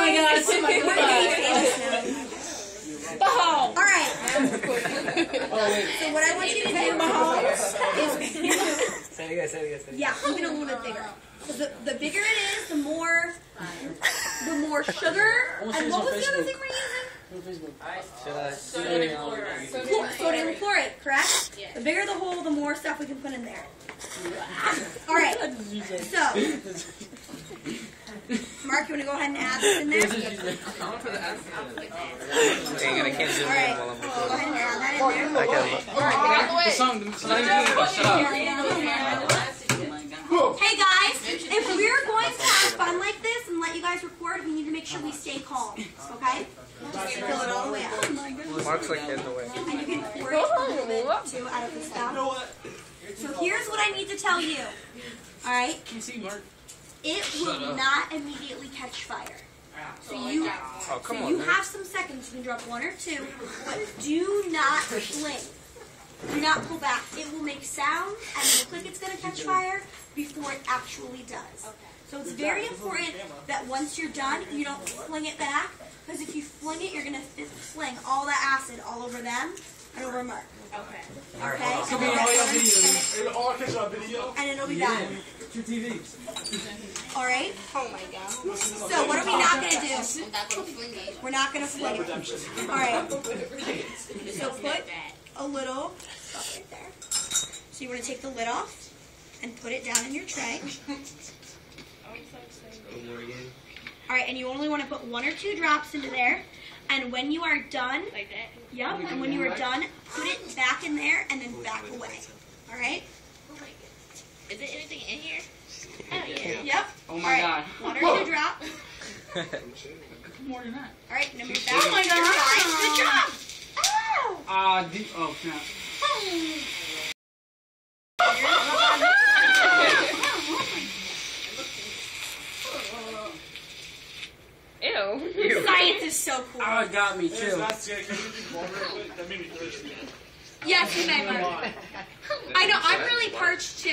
my gosh. Oh my Bahal. All right. So what I want you to do is Say it again. yeah, even a little bit bigger. So the bigger it is, the more sugar. And what was the other thing we're using? Sodium chloride, correct? Yeah. The bigger the hole, the more stuff we can put in there. All right. So, Mark, you want to go ahead and add this in there? Dang it, I can't zoom All right. in while I'm Go ahead and add that in there. recording. The song. Hey guys, if we're going to have fun like this and let you guys record, we need to make sure we stay calm. Okay? Just fill it all the way out. Mark's like in the way. And you can pour it a little bit too out of the spout. So here's what I need to tell you. Alright? Can you see Mark? It will not immediately catch fire. So you have some seconds. You can drop one or two, but do not fling. Do not pull back. It will make sound and look like it's going to catch fire before it actually does. So it's very important that once you're done, you don't fling it back, because if you fling it, you're going to fling all that acid all over them and over Mark. Okay? And it'll be bad. Two TVs. All right? Oh my God. So what are we not going to do? We're not going to fling it. All right. So put a little stuff right there. So you want to take the lid off and put it down in your tray. All right, and you only want to put 1 or 2 drops into there. And when you are done, like that. Yep. And when you are done, put it back in there and then back away. All right. Is there anything in here? Oh, yeah. Yep. Oh my God. 1 or 2 drops. More than that. All right, number 7. Oh my God. Good job. Oh. Oh snap. Ew. Science is so cool. Oh, it got me too. Yes, good night, Mark. I know, I'm really parched too.